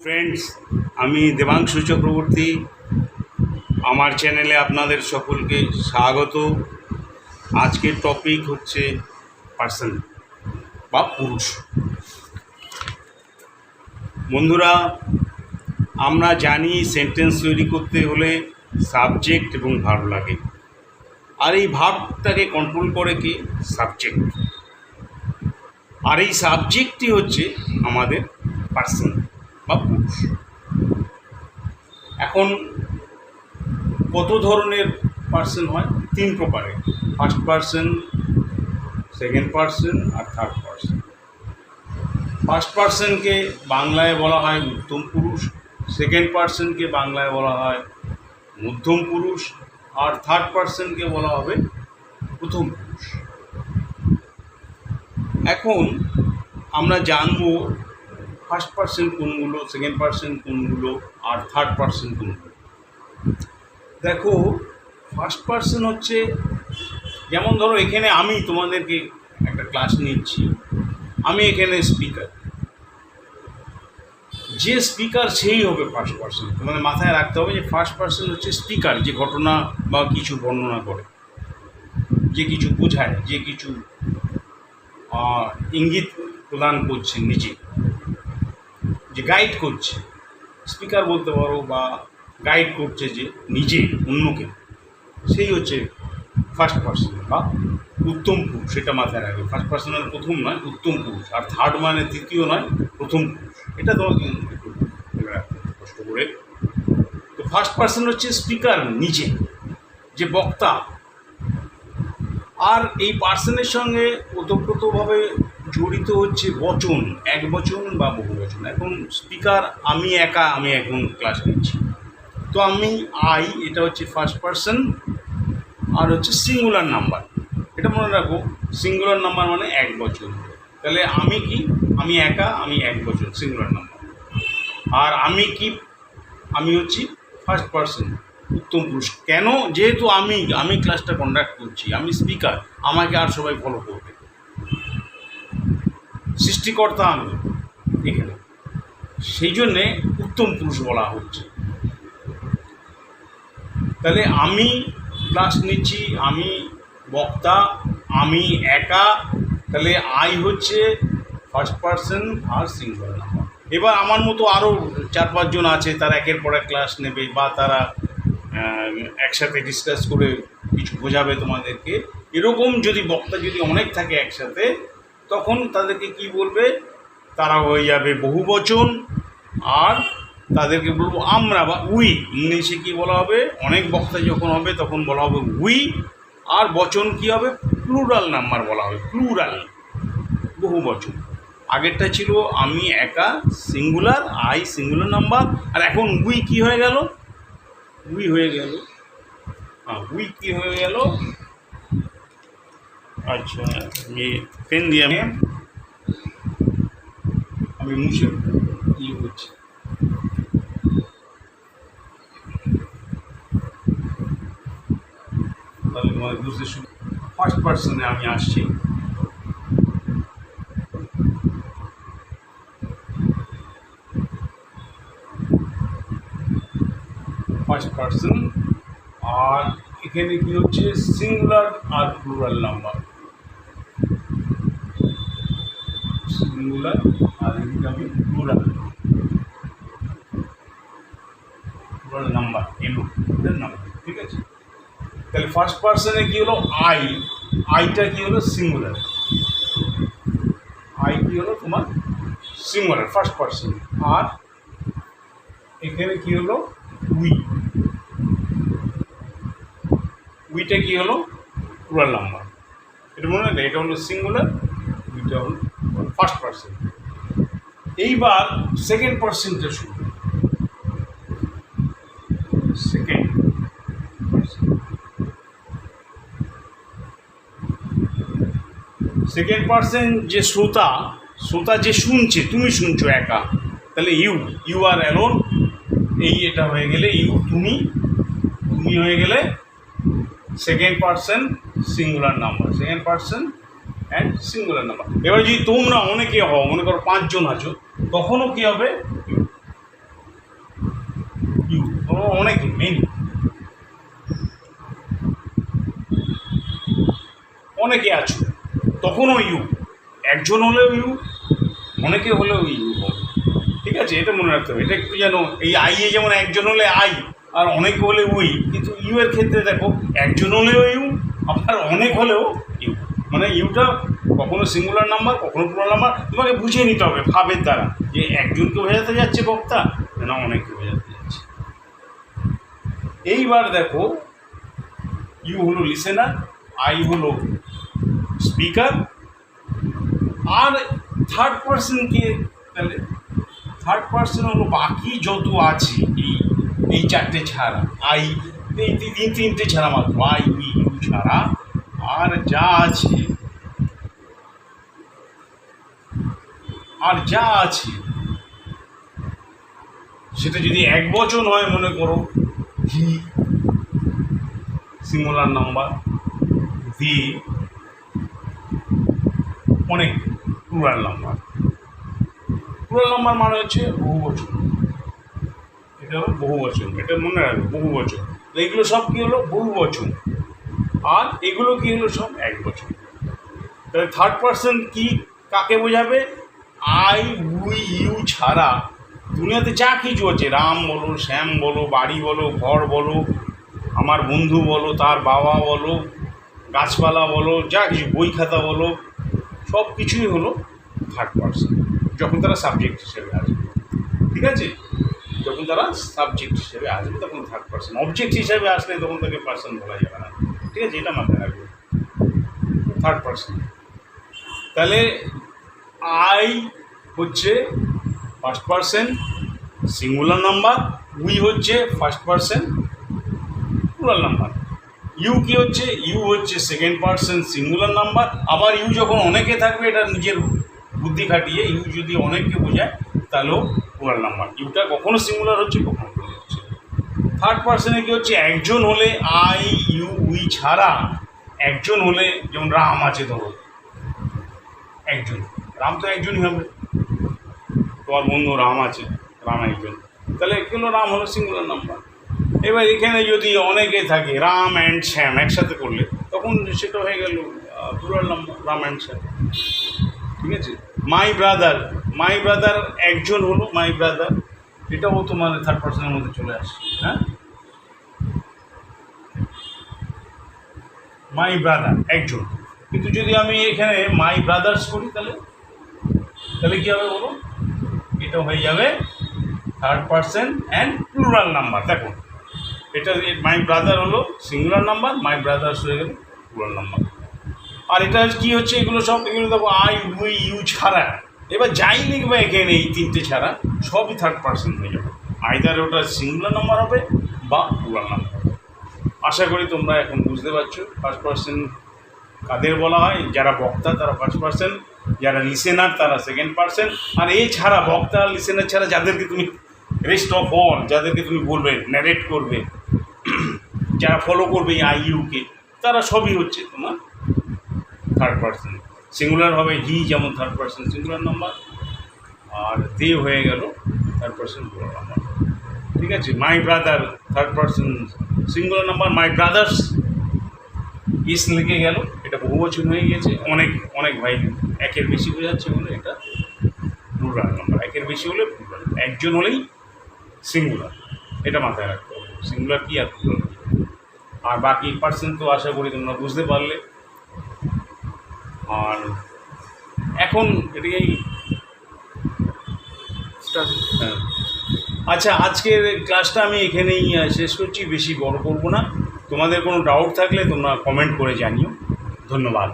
Friends, আমি দেবাংশু চক্রবর্তী। আমার চ্যানেলে আপনাদের সকলকে স্বাগত। আজকের টপিক হচ্ছে পার্সন বা পুরুষ। বন্ধুরা, আমরা জানি সেন্টেন্স তৈরি করতে হলে সাবজেক্ট এবং ভার্ব লাগে, আর এই ভার্বটাকে কন্ট্রোল করে কি? সাবজেক্ট। আর এই সাবজেক্টটি হচ্ছে আমাদের পার্সন বা পুরুষ। এখন কত ধরনের পার্সন হয়? তিন প্রকারের: ফার্স্ট পার্সন, সেকেন্ড পার্সন আর থার্ড পার্সন। ফার্স্ট পার্সনকে বাংলায় বলা হয় উত্তম পুরুষ, সেকেন্ড পার্সনকে বাংলায় বলা হয় মধ্যম পুরুষ, আর থার্ড পার্সনকে বলা হবে প্রথম পুরুষ। এখন আমরা জানবো ফার্স্ট পার্সন কোনগুলো, সেকেন্ড পার্সন কোনগুলো, আর থার্ড পার্সন কোনগুলো। দেখো, ফার্স্ট পার্সন হচ্ছে, যেমন ধরো এখানে আমি তোমাদেরকে একটা ক্লাস নিচ্ছি, আমি এখানে স্পিকার। যে স্পিকার সেই হবে ফার্স্ট পার্সন। তোমাদের মাথায় রাখতে হবে যে ফার্স্ট পার্সন হচ্ছে স্পিকার, যে ঘটনা বা কিছু বর্ণনা করে, যে কিছু বোঝায়, যে কিছু ইঙ্গিত প্রদান করছে, নিজে যে গাইড করছে। স্পিকার বলতে পারো, বা গাইড করছে যে নিজে অন্যকে, সেই হচ্ছে ফার্স্ট পার্সন বা উত্তম পুরুষ। সেটা মাথায় রাখবে। ফার্স্ট পার্সন মানে প্রথম নয়, উত্তম পুরুষ। আর থার্ড মানে তৃতীয় নয়, প্রথম পুরুষ। এটা তোমাকে একটু কষ্ট করে। তো ফার্স্ট পার্সন হচ্ছে স্পিকার, নিজে, যে বক্তা। আর এই পার্সনের সঙ্গে ওতপ্রোতভাবে জড়িত হচ্ছে বচন, এক বচন বা বহু বচন। এখন স্পিকার আমি একা, আমি এখন ক্লাস নিচ্ছি, তো আমি আই, এটা হচ্ছে ফার্স্ট পার্সন। আর হচ্ছে সিঙ্গুলার নাম্বার, এটা মনে রাখো। সিঙ্গুলার নাম্বার মানে এক বচন। তাহলে আমি কি? আমি একা, আমি এক বচন, সিঙ্গুলার নাম্বার। আর আমি কি? আমি হচ্ছি ফার্স্ট পার্সন, উত্তম পুরুষ। কেন? যেহেতু আমি ক্লাসটা কন্ডাক্ট করছি, আমি স্পিকার, আমাকে আর সবাই ফলো করবে। সৃষ্টিকর্তা আমি এখানে, সেই জন্যে উত্তম পুরুষ বলা হচ্ছে। তাহলে আমি ক্লাস নিচ্ছি, আমি বক্তা, আমি একা। তাহলে আই হচ্ছে ফার্স্ট পার্সন আর সিঙ্গুলার নাম্বার। এবার আমার মতো আরও 4-5 জন আছে, তারা একের পর এক ক্লাস নেবে, বা তারা একসাথে ডিসকাস করে কিছু বোঝাবে তোমাদেরকে। এরকম যদি বক্তা যদি অনেক থাকে একসাথে, তখন তাদেরকে কি বলবে? তারা হয়ে যাবে বহুবচন। আর তাদেরকে বলবো আমরা বা উই। ইংলিশে কী বলা হবে? অনেক বক্তা যখন হবে তখন বলা হবে উই। আর বচন কি হবে? প্লুরাল নাম্বার বলা হবে, প্লুরাল, বহু বচন। আগেরটা ছিল আমি একা, সিঙ্গুলার, আই সিঙ্গুলার নাম্বার। আর এখন উই কি হয়ে গেল? উই হয়ে গেল। উই কি হয়ে গেল? আচ্ছা, আমি পেন দিয়ে আমি মুছে ইয়ে করছি। তাহলে তোমার বুঝতে ফার্স্ট পার্সনে আমি আসছি। First person. আর এখানে কি হচ্ছে? সিঙ্গুলার আর প্লুরাল নাম্বার। সিঙ্গুলার আর এদিকে আমি প্লুরাল নাম্বার, এদের নাম্বার। ঠিক আছে? তাহলে ফার্স্ট পার্সনে কি হলো? আই। আইটা কি হলো? সিঙ্গুলার। আই কি হলো তোমার? Singular, first person. আর এখানে কি হলো? উই। উইটা কি হলো? Plural number. এটা মনে হয়, এটা হলো সিঙ্গুলার, উইটা হলো ফার্স্ট পার্সন। এইবার সেকেন্ড পার্সনটা শুরু। Second person. সেকেন্ড পার্সন যে শ্রোতা, শ্রোতা যে শুনছে, তুমি শুনছো একা, তাহলে ইউ আর অ্যালোন। এই এটা হয়ে গেলে ইউ, তুমি হয়ে গেলে second person singular number, second person and singular number. এবার যদি তোমরা অনেকে হও, মনে করো 5 জন আছো, তখনও কী হবে? অনেকে মেনি অনেকে আছো, তখনও ইউ, একজন হলেও ইউ, অনেকে হলেও ইউ হবে। ঠিক আছে, এটা মনে রাখতে হবে। এটা একটু যেন এই আইয়ে যেমন একজন হলে আই আর অনেক হলে উই, কিন্তু ইউ এর ক্ষেত্রে দেখো একজন হলেও ইউ আবার অনেক হলেও ইউ। মানে ইউটা কখনো সিঙ্গুলার নাম্বার কখনো প্লুরাল নাম্বার, তোমাকে বুঝিয়ে নিতে হবে ভাবের দ্বারা যে একজনকে বোঝাতে যাচ্ছে বক্তা না অনেককে বোঝাতে যাচ্ছে। এইবার দেখো ইউ হলো লিসেনার, আই হলো স্পিকার, আর থার্ড পার্সনকে, তাহলে থার্ড পার্সন হলো বাকি যত আছে এই চারটে ছাড়া, আই এই তিনটে ছাড়া মাত্র, আই উই ইউ ছাড়া আর যা আছে, সেটা যদি এক বচন হয়, মনে করো হি সিঙ্গুলার নাম্বার, দি অনেক প্লুরাল নাম্বার। প্লুরাল নাম্বার মানে হচ্ছে বহুবচন, এটা হলো বহুবচন, এটা মনে রাখবে বহুবচন। এইগুলো সব কী হলো বহুবচন, আর এগুলো কী হলো সব এক বচন। তাহলে থার্ড পার্সন কি কাকে বোঝাবে? আই উই ইউ ছাড়া দুনিয়াতে যা কিছু আছে, রাম বলো, শ্যাম বলো, বাড়ি বলো, ঘর বলো, আমার বন্ধু বলো, তার বাবা বলো, গাছপালা বলো, যা কিছু বই খাতা বলো, সব কিছুই হলো থার্ড পার্সন যখন তারা সাবজেক্ট হিসেবে আসবে। ঠিক আছে, যখন তারা সাবজেক্ট হিসেবে আসবে তখন থার্ড পার্সন, অবজেক্ট হিসেবে আসলে তখন তাকে পার্সন বলা যাবে না। ঠিক আছে, এটা মাথায় রাখবে থার্ড পার্সন। তাহলে আই হচ্ছে first person singular number, we হচ্ছে first person plural number, you কি হচ্ছে, ইউ হচ্ছে সেকেন্ড পার্সন সিঙ্গুলার নাম্বার। আবার ইউ যখন অনেকে থাকবে, এটা নিজের বুদ্ধি খাটিয়ে ইউ যদি অনেককে বোঝায় তাহলেও প্লুরাল নাম্বার, ইউটা কখনো সিঙ্গুলার হচ্ছে কখনো প্লুরাল হচ্ছে। থার্ড পার্সনে কি হচ্ছে, একজন হলে আই ইউ উই ছাড়া একজন হলে, যেমন রাম আছে ধরো একজন, রাম তো একজনই হবে, তোমার বন্ধু রাম আছে, রাম একজন, তাহলে কি হলো, রাম হলো সিঙ্গুলার নাম্বার। এবার এখানে যদি অনেকে থাকে, রাম অ্যান্ড শ্যাম একসাথে করলে তখন সেটা হয়ে গেল প্লুরাল নাম্বার, রাম অ্যান্ড শ্যাম। ঠিক আছে, মাই ব্রাদার একজন হলো মাই ব্রাদার, এটাও তোমার থার্ড পার্সনের মধ্যে চলে আসছে। হ্যাঁ, মাই ব্রাদার একজন, কিন্তু যদি আমি এখানে মাই ব্রাদার্স করি তাহলে কী হবে বলো, এটা হয়ে যাবে third person and plural number. দেখো এটা মাই ব্রাদার হলো সিঙ্গুলার নাম্বার, মাই ব্রাদার্স হয়ে গেল প্লুরাল নাম্বার। আর এটা কী হচ্ছে, এগুলো দেখো আই উই ইউ ছাড়া, এবার যাই লিখবে এখানে এই তিনটে ছাড়া সবই থার্ড পার্সন হয়ে যাবে, আইদার ওটা সিঙ্গুলার নাম্বার হবে বা প্লুরাল নাম্বার হবে। আশা করি তোমরা এখন বুঝতে পারছো ফার্স্ট পার্সন কাদের বলা হয়। যারা বক্তা তারা ফার্স্ট পার্সন, যারা লিসেনার তারা সেকেন্ড পার্সন, আর এই ছাড়া বক্তা লিসেনার ছাড়া যাদেরকে তুমি রেস্ট অফ অল, যাদেরকে তুমি বলবে ন্যারেট করবে, যারা ফলো করবে এই আইইউকে, তারা সবই হচ্ছে তোমার থার্ড পার্সন। সিঙ্গুলার হবে হি, যেমন থার্ড পার্সন সিঙ্গুলার নাম্বার, আর দে হয়ে গেল থার্ড পার্সন প্লুরাল নাম্বার। ঠিক আছে, my brother third person singular number, my brothers is লিখে গেল, এটা বহুবচন হয়ে গেছে, অনেক ভাই একের বেশি বোঝাচ্ছে বলে এটা প্লুরাল নাম্বার, একের বেশি হলে প্লুরাল, একজন হলেই সিঙ্গুলার, এটা মাথায় রাখতে হবে সিঙ্গুলার কি আর প্লুরাল। আর বাকি পার্সেন্ট তো আশা করি তোমরা বুঝতে পারলে। আর এখন এটাকেই হ্যাঁ, আচ্ছা, আজকের ক্লাসটা আমি এখানেই শেষ করছি, বেশি বড় করব না। তোমাদের কোনো ডাউট থাকলে তোমরা কমেন্ট করে জানিও। ধন্যবাদ।